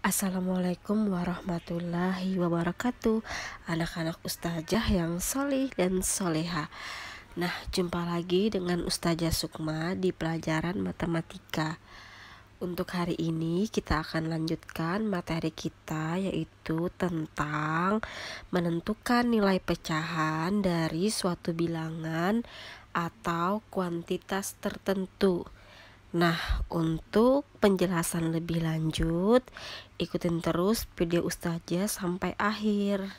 Assalamualaikum warahmatullahi wabarakatuh. Anak-anak ustazah yang solih dan soleha. Nah, jumpa lagi dengan Ustazah Sukma di pelajaran matematika. Untuk hari ini kita akan lanjutkan materi kita, yaitu tentang menentukan nilai pecahan dari suatu bilangan atau kuantitas tertentu. Nah, untuk penjelasan lebih lanjut, ikutin terus video Ustazah sampai akhir.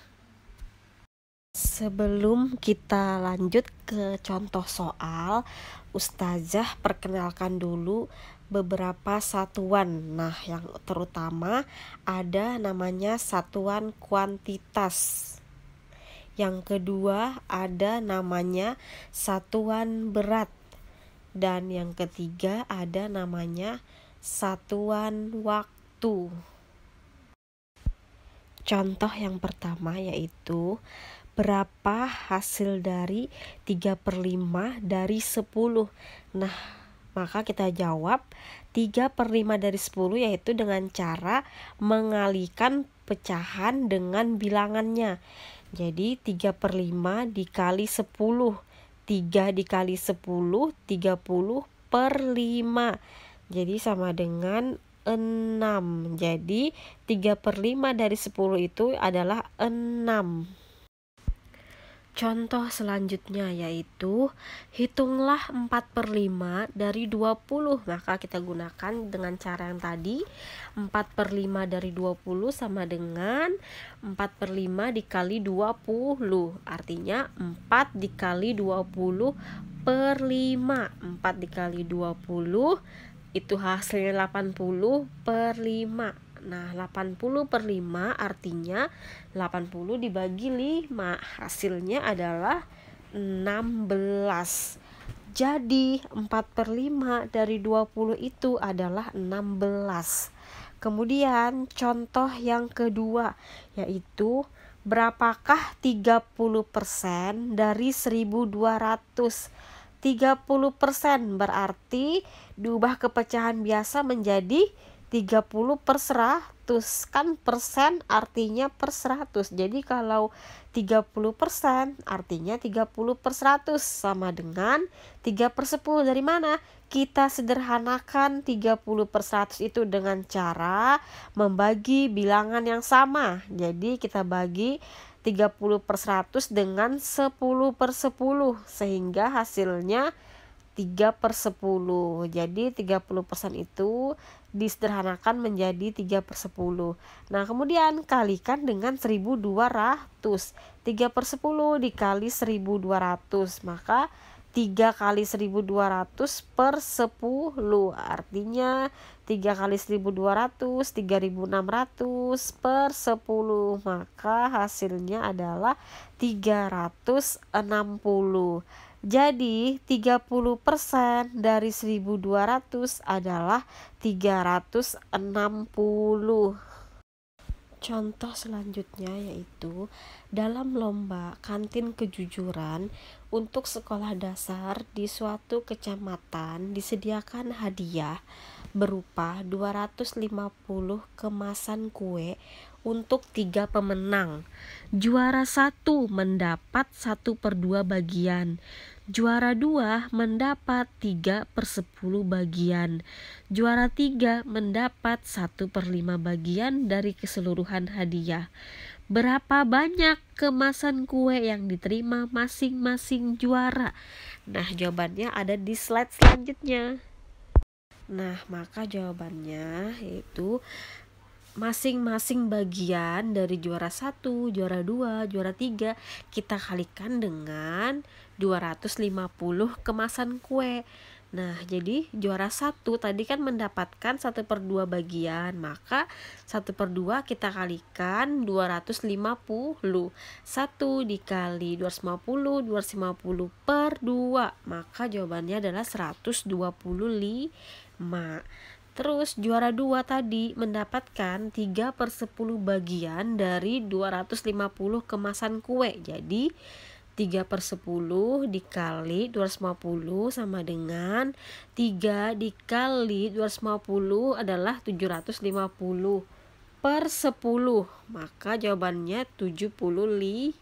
Sebelum kita lanjut ke contoh soal, Ustazah perkenalkan dulu beberapa satuan. Nah, yang terutama ada namanya satuan kuantitas. Yang kedua ada namanya satuan berat. Dan yang ketiga ada namanya satuan waktu. Contoh yang pertama yaitu berapa hasil dari 3/5 dari 10. Nah, maka kita jawab 3/5 dari 10 yaitu dengan cara mengalihkan pecahan dengan bilangannya. Jadi 3/5 dikali 10. 3 dikali 10, 30/5. Jadi sama dengan 6. Jadi 3/5 dari 10 itu adalah 6. Contoh selanjutnya yaitu hitunglah 4/5 dari 20. Maka kita gunakan dengan cara yang tadi. 4/5 dari 20 sama dengan 4/5 dikali 20. Artinya 4 dikali 20 per 5. 4 dikali 20 itu hasilnya 80/5. Nah, 80/5 artinya 80 dibagi 5. Hasilnya adalah 16. Jadi 4/5 dari 20 itu adalah 16. Kemudian contoh yang kedua yaitu berapakah 30% dari 1200? 30% berarti diubah ke pecahan biasa menjadi 30/100. Kan persen artinya per 100. Jadi kalau 30% artinya 30/100 sama dengan 3/10. Dari mana? Kita sederhanakan 30/100 itu dengan cara membagi bilangan yang sama. Jadi kita bagi 30/100 dengan 10/10 sehingga hasilnya 3/10. Jadi 30% itu disederhanakan menjadi 3/10. Nah, kemudian kalikan dengan 1200. 3/10 dikali 1200. Maka 3 kali 1200 per 10. Artinya 3 kali 1200, 3600 per 10. Maka hasilnya adalah 360. Jadi 30% dari 1200 adalah 360. Contoh selanjutnya yaitu dalam lomba kantin kejujuran untuk sekolah dasar di suatu kecamatan disediakan hadiah berupa 250 kemasan kue untuk 3 pemenang. Juara 1 mendapat 1/2 bagian. Juara 2 mendapat 3/10 bagian. Juara 3 mendapat 1/5 bagian dari keseluruhan hadiah. Berapa banyak kemasan kue yang diterima masing-masing juara? Nah, jawabannya ada di slide selanjutnya. Nah, maka jawabannya yaitu masing-masing bagian dari juara 1, juara 2, juara 3 kita kalikan dengan 250 kemasan kue. Nah, jadi juara 1 tadi kan mendapatkan 1/2 bagian, maka 1/2 kita kalikan 250. 1 dikali 250, 250 per 2, maka jawabannya adalah 125. Terus juara 2 tadi mendapatkan 3/10 bagian dari 250 kemasan kue. Jadi 3/10 dikali 250 sama dengan 3 dikali 250 adalah 750. per 10, maka jawabannya 75.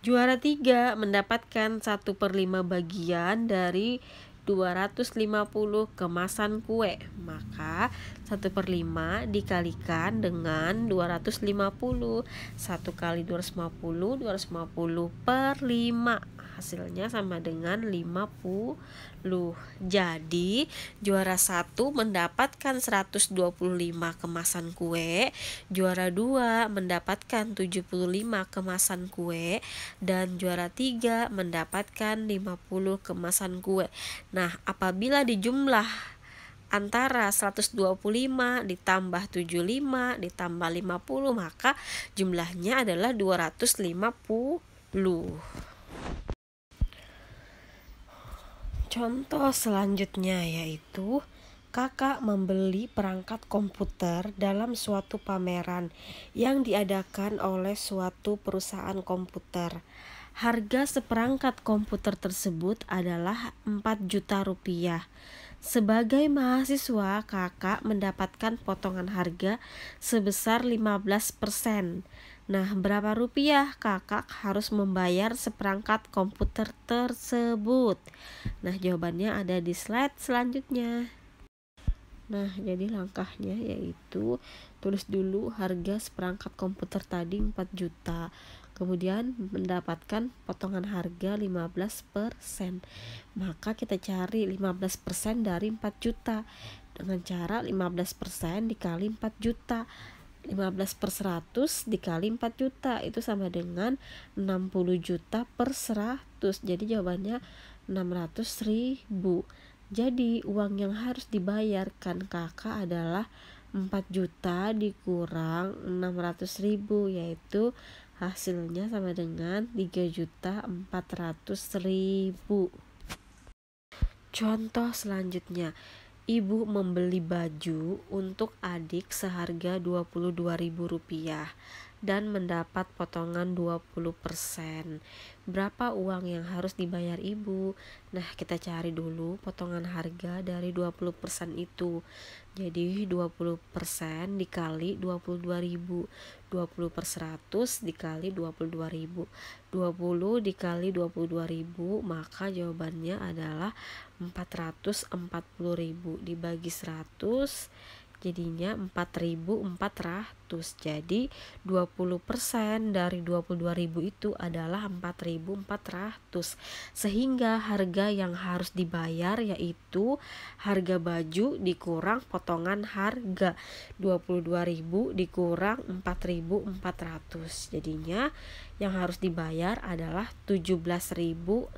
Juara 3 mendapatkan 1/5 bagian dari 250 kemasan kue, maka 1/5 dikalikan dengan 250. 1 kali 250, 250 per 5, hasilnya sama dengan 50. Jadi juara 1 mendapatkan 125 kemasan kue, juara 2 mendapatkan 75 kemasan kue, dan juara 3 mendapatkan 50 kemasan kue. Nah, apabila dijumlah antara 125 ditambah 75 ditambah 50, maka jumlahnya adalah 250. Contoh selanjutnya yaitu kakak membeli perangkat komputer dalam suatu pameran yang diadakan oleh suatu perusahaan komputer. Harga seperangkat komputer tersebut adalah 4 juta rupiah. Sebagai mahasiswa, kakak mendapatkan potongan harga sebesar 15%. Nah, berapa rupiah kakak harus membayar seperangkat komputer tersebut? Nah, jawabannya ada di slide selanjutnya. Nah, jadi langkahnya yaitu tulis dulu harga seperangkat komputer tadi 4 juta. Kemudian mendapatkan potongan harga 15%. Maka kita cari 15% dari 4 juta dengan cara 15% dikali 4 juta. 15 per 100 dikali 4 juta itu sama dengan 60 juta per 100. Jadi jawabannya 600.000. Jadi uang yang harus dibayarkan kakak adalah 4 juta dikurang 600.000, yaitu hasilnya sama dengan 3.400.000. Contoh selanjutnya, ibu membeli baju untuk adik seharga Rp22.000 dan mendapat potongan 20%. Berapa uang yang harus dibayar ibu? Nah, kita cari dulu potongan harga dari 20% itu. Jadi 20% dikali 22.000. 20 per 100 dikali 22.000. 20 dikali 22.000, maka jawabannya adalah 440.000 dibagi 100 jadinya 4.400. Jadi 20% dari 22.000 itu adalah 4.400. Sehingga harga yang harus dibayar yaitu harga baju dikurang potongan harga 22.000 dikurang 4.400. Jadinya yang harus dibayar adalah 17.600.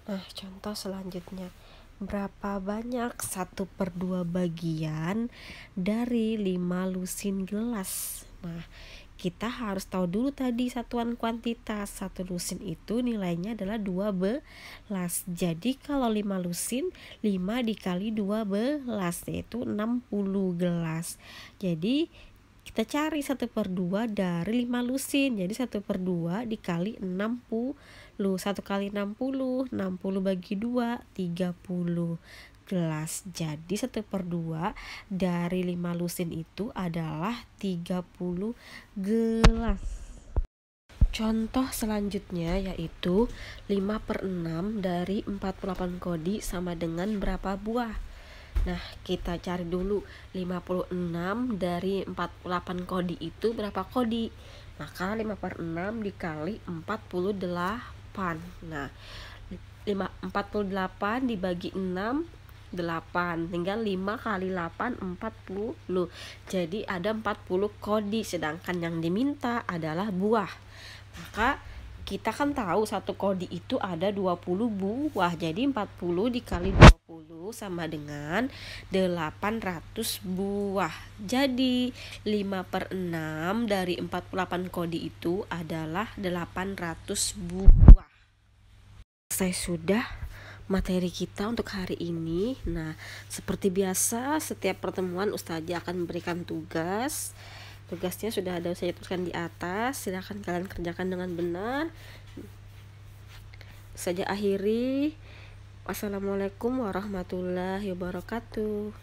Nah, contoh selanjutnya, berapa banyak 1/2 bagian dari 5 lusin gelas? Nah, kita harus tahu dulu tadi satuan kuantitas. 1 lusin itu nilainya adalah 12. Jadi kalau 5 lusin, 5 dikali 12 yaitu 60 gelas. Jadi kita cari 1/2 dari 5 lusin. Jadi 1/2 dikali 60. 1 kali 60, 60 bagi 2, 30 gelas. Jadi 1/2 dari 5 lusin itu adalah 30 gelas. Contoh selanjutnya yaitu 5/6 dari 48 kodi sama dengan berapa buah? Nah, kita cari dulu 56 dari 48 kodi itu berapa kodi? Maka 5/6 dikali 48. Nah, 48 dibagi 6, 8. Tinggal 5 kali 8, 40. Jadi ada 40 kodi, sedangkan yang diminta adalah buah. Maka kita kan tahu satu kodi itu ada 20 buah. Jadi 40 dikali 20 sama dengan 800 buah. Jadi 5/6 dari 48 kodi itu adalah 800 buah. Selesai sudah materi kita untuk hari ini. Nah, seperti biasa setiap pertemuan Ustazah akan memberikan tugas. Tugasnya sudah ada saya tuliskan di atas. Silakan kalian kerjakan dengan benar. Saja akhiri. Wassalamualaikum warahmatullahi wabarakatuh.